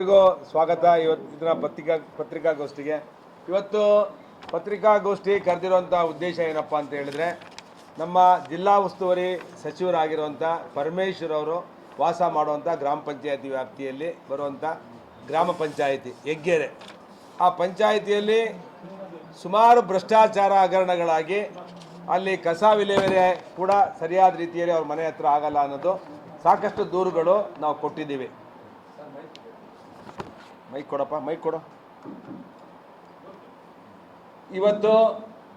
ಸ್ವಾಗತ. ಇವತ್ತಿನ ಪತ್ರಿಕಾಗೋಷ್ಠಿಗೆ ಇವತ್ತು ಪತ್ರಿಕಾಗೋಷ್ಠಿ ಕರೆದಿರುವಂಥ ಉದ್ದೇಶ ಏನಪ್ಪ ಅಂತ ಹೇಳಿದ್ರೆ, ನಮ್ಮ ಜಿಲ್ಲಾ ಉಸ್ತುವಾರಿ ಸಚಿವರಾಗಿರುವಂಥ ಪರಮೇಶ್ವರ್ ಅವರು ವಾಸ ಮಾಡುವಂಥ ಗ್ರಾಮ ಪಂಚಾಯತಿ ವ್ಯಾಪ್ತಿಯಲ್ಲಿ ಬರುವಂಥ ಗ್ರಾಮ ಪಂಚಾಯಿತಿ ಹೆಗ್ಗೆರೆ. ಆ ಪಂಚಾಯಿತಿಯಲ್ಲಿ ಸುಮಾರು ಭ್ರಷ್ಟಾಚಾರ ಹಗರಣಗಳಾಗಿ ಅಲ್ಲಿ ಕಸ ವಿಲೇವಾರಿ ಕೂಡ ಸರಿಯಾದ ರೀತಿಯಲ್ಲಿ ಅವ್ರ ಮನೆ ಹತ್ರ ಆಗಲ್ಲ ಅನ್ನೋದು ಸಾಕಷ್ಟು ದೂರುಗಳು ನಾವು ಕೊಟ್ಟಿದ್ದೀವಿ. ಮೈಕ್ ಕೊಡಪ್ಪ, ಮೈಕ್ ಕೊಡು. ಇವತ್ತು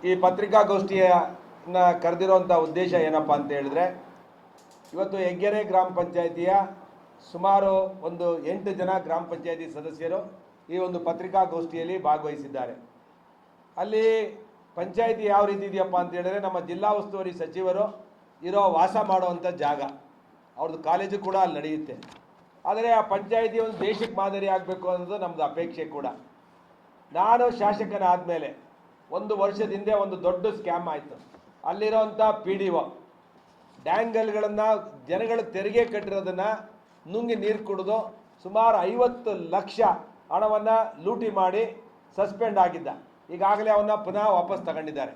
ಈ ಪತ್ರಿಕಾಗೋಷ್ಠಿಯನ್ನ ಕರೆದಿರುವಂಥ ಉದ್ದೇಶ ಏನಪ್ಪ ಅಂತ ಹೇಳಿದ್ರೆ, ಇವತ್ತು ಹೆಗ್ಗೆರೆ ಗ್ರಾಮ ಪಂಚಾಯಿತಿಯ ಸುಮಾರು ಒಂದು 8 ಜನ ಗ್ರಾಮ ಪಂಚಾಯಿತಿ ಸದಸ್ಯರು ಈ ಒಂದು ಪತ್ರಿಕಾಗೋಷ್ಠಿಯಲ್ಲಿ ಭಾಗವಹಿಸಿದ್ದಾರೆ. ಅಲ್ಲಿ ಪಂಚಾಯಿತಿ ಯಾವ ರೀತಿ ಇದೆಯಪ್ಪ ಅಂತ ಹೇಳಿದ್ರೆ, ನಮ್ಮ ಜಿಲ್ಲಾ ಉಸ್ತುವಾರಿ ಸಚಿವರು ಇರೋ ವಾಸ ಮಾಡುವಂಥ ಜಾಗ, ಅವ್ರದ್ದು ಕಾಲೇಜು ಕೂಡ ಅಲ್ಲಿ ನಡೆಯುತ್ತೆ. ಆದರೆ ಆ ಪಂಚಾಯಿತಿ ಒಂದು ದೇಶಕ್ಕೆ ಮಾದರಿ ಆಗಬೇಕು ಅನ್ನೋದು ನಮ್ಮದು ಅಪೇಕ್ಷೆ ಕೂಡ. ನಾನು ಶಾಸಕನಾದ ಮೇಲೆ 1 ವರ್ಷದ ಹಿಂದೆ ಒಂದು ದೊಡ್ಡ ಸ್ಕ್ಯಾಮ್ ಆಯಿತು. ಅಲ್ಲಿರೋಂಥ PDO ಡ್ಯಾಂಗಲ್ಗಳನ್ನು ಜನಗಳು ತೆರಿಗೆ ಕಟ್ಟಿರೋದನ್ನು ನುಂಗಿ ನೀರು ಕುಡಿದು ಸುಮಾರು 50 ಲಕ್ಷ ಹಣವನ್ನು ಲೂಟಿ ಮಾಡಿ ಸಸ್ಪೆಂಡ್ ಆಗಿದ್ದ. ಈಗಾಗಲೇ ಅವನ್ನ ಪುನಃ ವಾಪಸ್ ತಗೊಂಡಿದ್ದಾರೆ.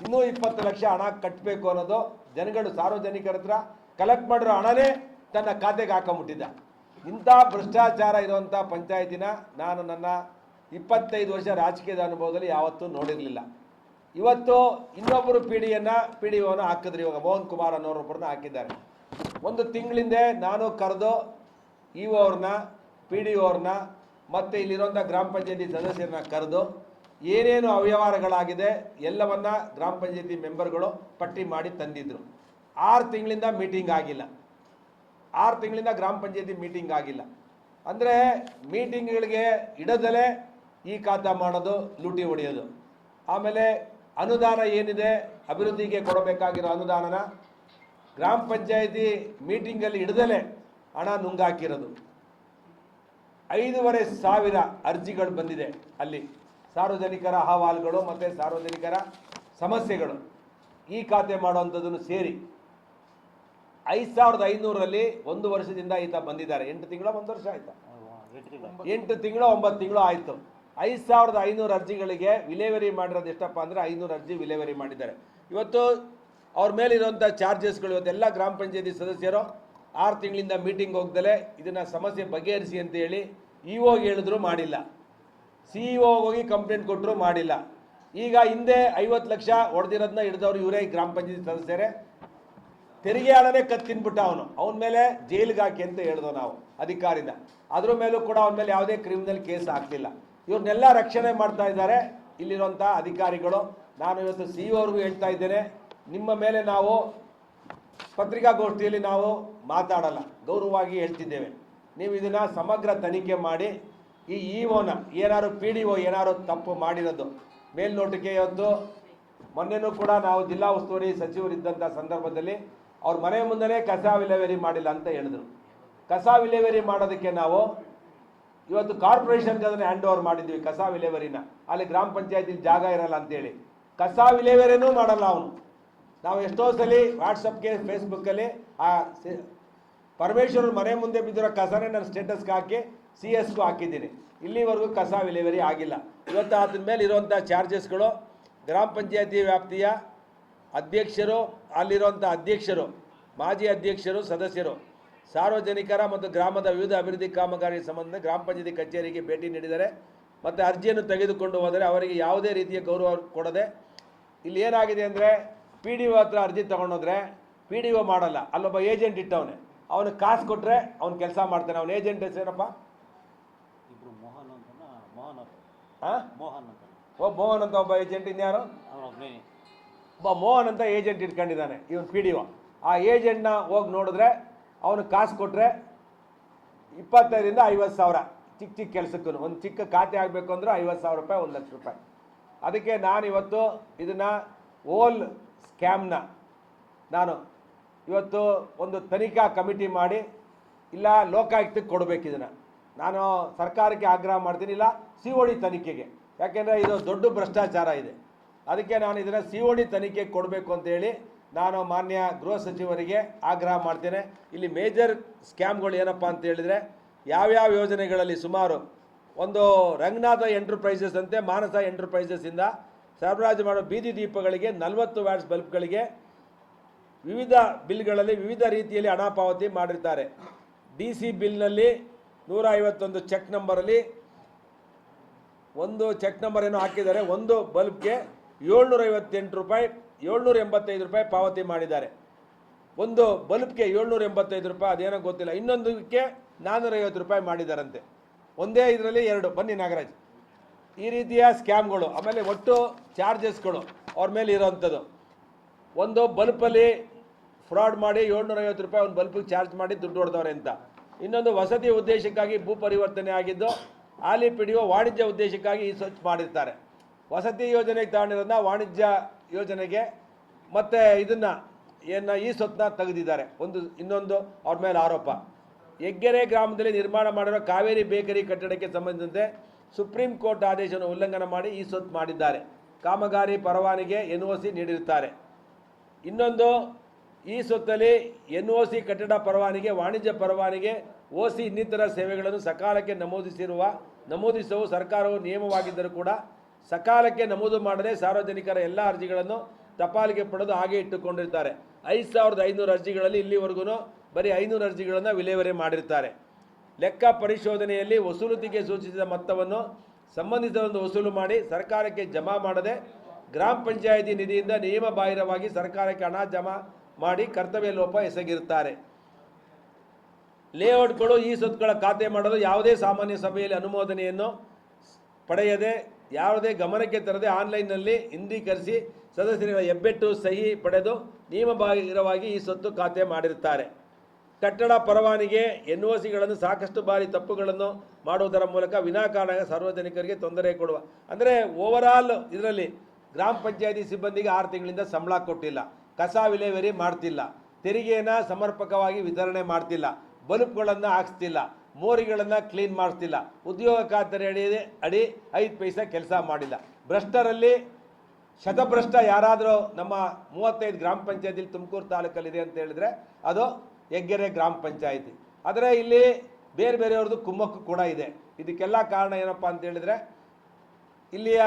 ಇನ್ನೂ 20 ಲಕ್ಷ ಹಣ ಕಟ್ಟಬೇಕು ಅನ್ನೋದು ಜನಗಳು ಸಾರ್ವಜನಿಕರ ಹತ್ರ ಕಲೆಕ್ಟ್ ಮಾಡಿರೋ ಹಣನೇ ತನ್ನ ಖಾತೆಗೆ ಹಾಕೊಂಬಿಟ್ಟಿದ್ದ. ಇಂಥ ಭ್ರಷ್ಟಾಚಾರ ಇರುವಂಥ ಪಂಚಾಯತಿನ ನಾನು ನನ್ನ 25 ವರ್ಷ ರಾಜಕೀಯದ ಅನುಭವದಲ್ಲಿ ಯಾವತ್ತೂ ನೋಡಿರಲಿಲ್ಲ. ಇವತ್ತು ಇನ್ನೊಬ್ಬರು PDOನ ಹಾಕಿದ್ರು. ಇವಾಗ ಮೋಹನ್ ಕುಮಾರ್ ಅನ್ನೋರೊಬ್ಬರನ್ನ ಹಾಕಿದ್ದಾರೆ. 1 ತಿಂಗಳಿಂದ ನಾನು ಕರೆದು EO ಅವ್ರನ್ನ, PDO ಅವ್ರನ್ನ ಮತ್ತು ಇಲ್ಲಿರುವಂಥ ಗ್ರಾಮ ಪಂಚಾಯತಿ ಸದಸ್ಯರನ್ನ ಕರೆದು ಏನೇನು ಅವ್ಯವಹಾರಗಳಾಗಿದೆ ಎಲ್ಲವನ್ನ ಗ್ರಾಮ ಪಂಚಾಯತಿ ಮೆಂಬರ್ಗಳು ಪಟ್ಟಿ ಮಾಡಿ ತಂದಿದ್ರು. 6 ತಿಂಗಳಿಂದ ಮೀಟಿಂಗ್ ಆಗಿಲ್ಲ. 6 ತಿಂಗಳಿಂದ ಗ್ರಾಮ ಪಂಚಾಯತಿ ಮೀಟಿಂಗ್ ಆಗಿಲ್ಲ. ಅಂದರೆ ಮೀಟಿಂಗ್ಗಳಿಗೆ ಇಡದಲೇ ಈ ಖಾತಾ ಮಾಡೋದು, ಲೂಟಿ ಹೊಡೆಯೋದು. ಆಮೇಲೆ ಅನುದಾನ ಏನಿದೆ ಅಭಿವೃದ್ಧಿಗೆ ಕೊಡಬೇಕಾಗಿರೋ ಅನುದಾನನ ಗ್ರಾಮ ಪಂಚಾಯತಿ ಮೀಟಿಂಗಲ್ಲಿ ಇಡದಲೇ ಹಣ ನುಂಗಾಕಿರೋದು. 5,500 ಅರ್ಜಿಗಳು ಬಂದಿದೆ. ಅಲ್ಲಿ ಸಾರ್ವಜನಿಕರ ಅಹವಾಲುಗಳು ಮತ್ತು ಸಾರ್ವಜನಿಕರ ಸಮಸ್ಯೆಗಳು ಈ ಖಾತೆ ಮಾಡುವಂಥದ್ದನ್ನು ಸೇರಿ 5,500ರಲ್ಲಿ 1 ವರ್ಷದಿಂದ ಈತ ಬಂದಿದ್ದಾರೆ. 8 ತಿಂಗಳು 1 ವರ್ಷ ಆಯ್ತಾ? 8 ತಿಂಗಳು 9 ತಿಂಗಳು ಆಯಿತು. 5,500 ಅರ್ಜಿಗಳಿಗೆ ವಿಲೇವರಿ ಮಾಡಿರೋದು ಎಷ್ಟಪ್ಪ ಅಂದರೆ 500 ಅರ್ಜಿ ವಿಲೇವರಿ ಮಾಡಿದ್ದಾರೆ. ಇವತ್ತು ಅವ್ರ ಮೇಲಿರುವಂಥ ಚಾರ್ಜಸ್ಗಳು ಇವತ್ತೆಲ್ಲ ಗ್ರಾಮ ಪಂಚಾಯತಿ ಸದಸ್ಯರು 6 ತಿಂಗಳಿಂದ ಮೀಟಿಂಗ್ ಹೋಗ್ದಲೇ ಇದನ್ನು ಸಮಸ್ಯೆ ಬಗೆಹರಿಸಿ ಅಂತ ಹೇಳಿ EOಗೆ ಹೇಳಿದ್ರು ಮಾಡಿಲ್ಲ, CEO ಹೋಗಿ ಕಂಪ್ಲೇಂಟ್ ಕೊಟ್ಟರು ಮಾಡಿಲ್ಲ. ಈಗ ಹಿಂದೆ 50 ಲಕ್ಷ ಹೊಡೆದಿರೋದನ್ನ ಹಿಡಿದವರು ಇವರೇ ಗ್ರಾಮ ಪಂಚಾಯತಿ ಸದಸ್ಯರೇ. ತೆರಿಗೆ ಹಣನೇ ಕತ್ತಿನ್ಬಿಟ್ಟ ಅವನ ಮೇಲೆ ಜೈಲಿಗೆ ಹಾಕಿ ಅಂತ ಹೇಳಿದವು ನಾವು ಅಧಿಕಾರಿನ. ಅದ್ರ ಮೇಲೂ ಕೂಡ ಅವನ ಮೇಲೆ ಯಾವುದೇ ಕ್ರಿಮಿನಲ್ ಕೇಸ್ ಆಗ್ತಿಲ್ಲ. ಇವ್ರನ್ನೆಲ್ಲ ರಕ್ಷಣೆ ಮಾಡ್ತಾ ಇದ್ದಾರೆ ಇಲ್ಲಿರುವಂಥ ಅಧಿಕಾರಿಗಳು. ನಾನು ಇವತ್ತು CEO ಅವ್ರಿಗೂ ಹೇಳ್ತಾ ಇದ್ದೇನೆ, ನಿಮ್ಮ ಮೇಲೆ ನಾವು ಪತ್ರಿಕಾಗೋಷ್ಠಿಯಲ್ಲಿ ನಾವು ಮಾತಾಡಲ್ಲ, ಗೌರವವಾಗಿ ಹೇಳ್ತಿದ್ದೇವೆ. ನೀವು ಇದನ್ನು ಸಮಗ್ರ ತನಿಖೆ ಮಾಡಿ ಈ EOನ ಏನಾದ್ರು PDO ಏನಾದ್ರು ತಪ್ಪು ಮಾಡಿರೋದು ಮೇಲ್ನೋಟಕ್ಕೆ. ಇವತ್ತು ಮೊನ್ನೆನೂ ಕೂಡ ನಾವು ಜಿಲ್ಲಾ ಉಸ್ತುವಾರಿ ಸಚಿವರಿದ್ದಂಥ ಸಂದರ್ಭದಲ್ಲಿ ಅವ್ರ ಮನೆ ಮುಂದೆ ಕಸ ವಿಲೇವಾರಿ ಮಾಡಿಲ್ಲ ಅಂತ ಹೇಳಿದ್ರು. ಕಸ ವಿಲೇವಾರಿ ಮಾಡೋದಕ್ಕೆ ನಾವು ಇವತ್ತು ಕಾರ್ಪೊರೇಷನ್ಗೆ ಅದನ್ನು ಹ್ಯಾಂಡ್ ಓವರ್ ಮಾಡಿದ್ವಿ ಕಸ ವಿಲೇವಾರಿನ. ಅಲ್ಲಿ ಗ್ರಾಮ ಪಂಚಾಯತಿ ಜಾಗ ಇರಲ್ಲ ಅಂತೇಳಿ ಕಸ ವಿಲೇವಾರಿನೂ ಮಾಡಲ್ಲ ಅವನು. ನಾವು ಎಷ್ಟೋ ಸಲ ವಾಟ್ಸಪ್ಗೆ ಫೇಸ್ಬುಕ್ಕಲ್ಲಿ ಆ ಪರಮೇಶ್ವರ್ ಮನೆ ಮುಂದೆ ಬಿದ್ದಿರೋ ಕಸನೇ ನಾನು ಸ್ಟೇಟಸ್ಗೆ ಹಾಕಿ CS ಗೂ ಹಾಕಿದ್ದೀನಿ. ಇಲ್ಲಿವರೆಗೂ ಕಸ ವಿಲೇವಾರಿ ಆಗಿಲ್ಲ. ಇವತ್ತು ಅದರ ಮೇಲೆ ಇರುವಂಥ ಚಾರ್ಜಸ್ಗಳು ಗ್ರಾಮ ಪಂಚಾಯತಿ ವ್ಯಾಪ್ತಿಯ ಅಧ್ಯಕ್ಷರು, ಅಲ್ಲಿರುವಂಥ ಅಧ್ಯಕ್ಷರು, ಮಾಜಿ ಅಧ್ಯಕ್ಷರು, ಸದಸ್ಯರು ಸಾರ್ವಜನಿಕರ ಮತ್ತು ಗ್ರಾಮದ ವಿವಿಧ ಅಭಿವೃದ್ಧಿ ಕಾಮಗಾರಿ ಸಂಬಂಧ ಗ್ರಾಮ ಪಂಚಾಯತಿ ಕಚೇರಿಗೆ ಭೇಟಿ ನೀಡಿದರೆ ಮತ್ತು ಅರ್ಜಿಯನ್ನು ತೆಗೆದುಕೊಂಡು ಹೋದರೆ ಅವರಿಗೆ ಯಾವುದೇ ರೀತಿಯ ಗೌರವ ಕೊಡದೆ, ಇಲ್ಲಿ ಏನಾಗಿದೆ ಅಂದರೆ PDO ಹತ್ರ ಅರ್ಜಿ ತೊಗೊಂಡೋದ್ರೆ PDO ಮಾಡಲ್ಲ, ಅಲ್ಲೊಬ್ಬ ಏಜೆಂಟ್ ಇಟ್ಟವನೇ, ಅವನು ಕಾಸು ಕೊಟ್ಟರೆ ಅವ್ನು ಕೆಲಸ ಮಾಡ್ತಾನೆ. ಅವನ ಏಜೆಂಟ್ ಹೆಸರೇನಪ್ಪ? ಮೋಹನ್ ಅಂತ ಒಬ್ಬ ಏಜೆಂಟ್. ಇನ್ಯಾರು? ಒಬ್ಬ ಮೋಹನ್ ಅಂತ ಏಜೆಂಟ್ ಇಟ್ಕೊಂಡಿದ್ದಾನೆ ಇವನು PDO. ಆ ಏಜೆಂಟ್ನ ಹೋಗಿ ನೋಡಿದ್ರೆ ಅವನು ಕಾಸು ಕೊಟ್ಟರೆ 25,000 ರಿಂದ 50,000 ಚಿಕ್ಕ ಕೆಲಸಕ್ಕೂ. ಒಂದು ಚಿಕ್ಕ ಖಾತೆ ಆಗಬೇಕು ಅಂದ್ರೆ 50,000 ರೂಪಾಯಿ, 1 ಲಕ್ಷ ರೂಪಾಯಿ. ಅದಕ್ಕೆ ನಾನು ಇವತ್ತು ಇದನ್ನು ಓಲ್ ಸ್ಕ್ಯಾಮ್ನ ನಾನು ಇವತ್ತು ಒಂದು ತನಿಖಾ ಕಮಿಟಿ ಮಾಡಿ ಇಲ್ಲ ಲೋಕಾಯುಕ್ತಕ್ಕೆ ಕೊಡಬೇಕು. ಇದನ್ನು ನಾನು ಸರ್ಕಾರಕ್ಕೆ ಆಗ್ರಹ ಮಾಡ್ತೀನಿ, ಇಲ್ಲ COD ತನಿಖೆಗೆ. ಯಾಕೆಂದರೆ ಇದು ದೊಡ್ಡ ಭ್ರಷ್ಟಾಚಾರ ಇದೆ. ಅದಕ್ಕೆ ನಾನು ಇದನ್ನು COD ತನಿಖೆಗೆ ಕೊಡಬೇಕು ಅಂತೇಳಿ ನಾನು ಮಾನ್ಯ ಗೃಹ ಸಚಿವರಿಗೆ ಆಗ್ರಹ ಮಾಡ್ತೇನೆ. ಇಲ್ಲಿ ಮೇಜರ್ ಸ್ಕ್ಯಾಮ್ಗಳು ಏನಪ್ಪ ಅಂತ ಹೇಳಿದರೆ ಯಾವ್ಯಾವ ಯೋಜನೆಗಳಲ್ಲಿ ಸುಮಾರು ಒಂದು ರಂಗನಾಥ ಎಂಟರ್ಪ್ರೈಸಸ್ ಅಂತೆ ಮಾನಸ ಎಂಟರ್ಪ್ರೈಸಸ್ಸಿಂದ ಸರಬರಾಜು ಮಾಡೋ ಬೀದಿ ದೀಪಗಳಿಗೆ 40 ವ್ಯಾಟ್ಸ್ ಬಲ್ಬ್ಗಳಿಗೆ ವಿವಿಧ ಬಿಲ್ಗಳಲ್ಲಿ ವಿವಿಧ ರೀತಿಯಲ್ಲಿ ಹಣ ಪಾವತಿ ಮಾಡಿರ್ತಾರೆ. DC ಬಿಲ್ನಲ್ಲಿ 151 ಚೆಕ್ ನಂಬರಲ್ಲಿ ಒಂದು ಚೆಕ್ ನಂಬರ್ ಏನೋ ಹಾಕಿದ್ದಾರೆ. ಒಂದು ಬಲ್ಬ್ಗೆ 758 ರೂಪಾಯಿ 785 ರೂಪಾಯಿ ಪಾವತಿ ಮಾಡಿದ್ದಾರೆ. ಒಂದು ಬಲ್ಬ್ಗೆ 785 ರೂಪಾಯಿ, ಅದೇನೋ ಗೊತ್ತಿಲ್ಲ. ಇನ್ನೊಂದಕ್ಕೆ 450 ರೂಪಾಯಿ ಮಾಡಿದಾರಂತೆ. ಒಂದೇ ಇದರಲ್ಲಿ ಎರಡು. ಬನ್ನಿ ನಾಗರಾಜ್, ಈ ರೀತಿಯ ಸ್ಕ್ಯಾಮ್ಗಳು. ಆಮೇಲೆ ಒಟ್ಟು ಚಾರ್ಜಸ್ಗಳು ಅವ್ರ ಮೇಲೆ ಇರೋವಂಥದ್ದು. ಒಂದು ಬಲ್ಬಲ್ಲಿ ಫ್ರಾಡ್ ಮಾಡಿ 750 ರೂಪಾಯಿ ಒಂದು ಬಲ್ಬಿಗೆ ಚಾರ್ಜ್ ಮಾಡಿ ದುಡ್ಡು ಹೊಡೆದವ್ರೆ ಅಂತ. ಇನ್ನೊಂದು ವಸತಿ ಉದ್ದೇಶಕ್ಕಾಗಿ ಭೂ ಪರಿವರ್ತನೆ ಆಗಿದ್ದು ಹಾಲಿ PDO ವಾಣಿಜ್ಯ ಉದ್ದೇಶಕ್ಕಾಗಿ ಈ ಸ್ವಚ್ಛ ಮಾಡಿರ್ತಾರೆ. ವಸತಿ ಯೋಜನೆಗೆ ತಗೊಂಡಿರೋದನ್ನ ವಾಣಿಜ್ಯ ಯೋಜನೆಗೆ ಮತ್ತು ಇದನ್ನು ಈ ಸ್ವತ್ತನ್ನ ತೆಗೆದಿದ್ದಾರೆ. ಇನ್ನೊಂದು ಅವ್ರ ಮೇಲೆ ಆರೋಪ. ಹೆಗ್ಗೆರೆ ಗ್ರಾಮದಲ್ಲಿ ನಿರ್ಮಾಣ ಮಾಡಿರೋ ಕಾವೇರಿ ಬೇಕರಿ ಕಟ್ಟಡಕ್ಕೆ ಸಂಬಂಧಿಸಿದಂತೆ ಸುಪ್ರೀಂ ಕೋರ್ಟ್ ಆದೇಶವನ್ನು ಉಲ್ಲಂಘನೆ ಮಾಡಿ ಈ ಸ್ವತ್ತು ಮಾಡಿದ್ದಾರೆ. ಕಾಮಗಾರಿ ಪರವಾನಿಗೆ NOC ನೀಡಿರುತ್ತಾರೆ. ಇನ್ನೊಂದು ಈ ಸ್ವತ್ತಲ್ಲಿ NOC ಕಟ್ಟಡ ಪರವಾನಿಗೆ, ವಾಣಿಜ್ಯ ಪರವಾನಿಗೆ, OC ಇನ್ನಿತರ ಸೇವೆಗಳನ್ನು ಸಕಾಲಕ್ಕೆ ನಮೂದಿಸುವ ಸರ್ಕಾರವು ನಿಯಮವಾಗಿದ್ದರೂ ಕೂಡ ಸಕಾಲಕ್ಕೆ ನಮೂದು ಮಾಡದೆ ಸಾರ್ವಜನಿಕರ ಎಲ್ಲ ಅರ್ಜಿಗಳನ್ನು ತಪಾಲಿಗೆ ಪಡೆದು ಹಾಗೆ ಇಟ್ಟುಕೊಂಡಿರ್ತಾರೆ. 5500 ಅರ್ಜಿಗಳಲ್ಲಿ ಇಲ್ಲಿವರೆಗೂ ಬರೀ 500 ಅರ್ಜಿಗಳನ್ನು ವಿಲೇವಾರಿ ಮಾಡಿರ್ತಾರೆ. ಲೆಕ್ಕ ಪರಿಶೋಧನೆಯಲ್ಲಿ ವಸೂಲಿತಿಗೆ ಸೂಚಿಸಿದ ಮೊತ್ತವನ್ನು ಸಂಬಂಧಿಸಿದ ವಸೂಲು ಮಾಡಿ ಸರ್ಕಾರಕ್ಕೆ ಜಮಾ ಮಾಡದೆ ಗ್ರಾಮ ಪಂಚಾಯಿತಿ ನಿಧಿಯಿಂದ ನಿಯಮ ಬಾಹಿರವಾಗಿ ಸರ್ಕಾರಕ್ಕೆ ಹಣ ಜಮಾ ಮಾಡಿ ಕರ್ತವ್ಯ ಲೋಪ ಎಸಗಿರುತ್ತಾರೆ. ಲೇಔಟ್ಗಳು ಈ ಸ್ವತ್ತುಗಳ ಖಾತೆ ಮಾಡಲು ಯಾವುದೇ ಸಾಮಾನ್ಯ ಸಭೆಯಲ್ಲಿ ಅನುಮೋದನೆಯನ್ನು ಪಡೆಯದೆ ಯಾವುದೇ ಗಮನಕ್ಕೆ ತರದೆ ಆನ್ಲೈನ್ನಲ್ಲಿ ಹಿಂದೀಕರಿಸಿ ಸದಸ್ಯರ ಹೆಬ್ಬೆಟ್ಟು ಸಹಿ ಪಡೆದು ನಿಯಮಬಾಹಿರವಾಗಿ ಈ ಸ್ವತ್ತು ಖಾತೆ ಮಾಡಿರುತ್ತಾರೆ. ಕಟ್ಟಡ ಪರವಾನಿಗೆ NOCಗಳನ್ನು ಸಾಕಷ್ಟು ಬಾರಿ ತಪ್ಪುಗಳನ್ನು ಮಾಡುವುದರ ಮೂಲಕ ವಿನಾಕಾರಣ ಸಾರ್ವಜನಿಕರಿಗೆ ತೊಂದರೆ ಕೊಡುವ. ಅಂದರೆ ಓವರಾಲ್ ಇದರಲ್ಲಿ ಗ್ರಾಮ ಪಂಚಾಯಿತಿ ಸಿಬ್ಬಂದಿಗೆ 6 ತಿಂಗಳಿಂದ ಸಂಬಳ ಕೊಟ್ಟಿಲ್ಲ, ಕಸ ವಿಲೇವಾರಿ ಮಾಡ್ತಿಲ್ಲ, ತೆರಿಗೆಯನ್ನು ಸಮರ್ಪಕವಾಗಿ ವಿತರಣೆ ಮಾಡ್ತಿಲ್ಲ, ಬಲ್ಬ್ಗಳನ್ನು ಹಾಕ್ಸ್ತಿಲ್ಲ, ಮೋರಿಗಳನ್ನು ಕ್ಲೀನ್ ಮಾಡಿಸ್ತಿಲ್ಲ, ಉದ್ಯೋಗ ಖಾತರಿ ಅಡಿ 5 ಪೈಸೆ ಕೆಲಸ ಮಾಡಿಲ್ಲ. ಭ್ರಷ್ಟರಲ್ಲಿ ಶತಭ್ರಷ್ಟ ಯಾರಾದರೂ ನಮ್ಮ 35 ಗ್ರಾಮ ಪಂಚಾಯತಿಲಿ ತುಮಕೂರು ತಾಲೂಕಲ್ಲಿದೆ ಅಂತ ಹೇಳಿದ್ರೆ ಅದು ಹೆಗ್ಗೆರೆ ಗ್ರಾಮ ಪಂಚಾಯಿತಿ. ಆದರೆ ಇಲ್ಲಿ ಬೇರೆ ಬೇರೆಯವ್ರದ್ದು ಕುಮ್ಮಕ್ಕು ಕೂಡ ಇದೆ. ಇದಕ್ಕೆಲ್ಲ ಕಾರಣ ಏನಪ್ಪ ಅಂತ ಹೇಳಿದರೆ ಇಲ್ಲಿಯ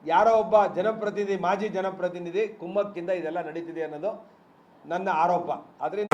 ಯಾರೋ ಒಬ್ಬ ಜನಪ್ರತಿನಿಧಿ, ಮಾಜಿ ಜನಪ್ರತಿನಿಧಿ ಕುಮ್ಮಕ್ಕಿಂದ ಇದೆಲ್ಲ ನಡೀತಿದೆ ಅನ್ನೋದು ನನ್ನ ಆರೋಪ. ಅದರಿಂದ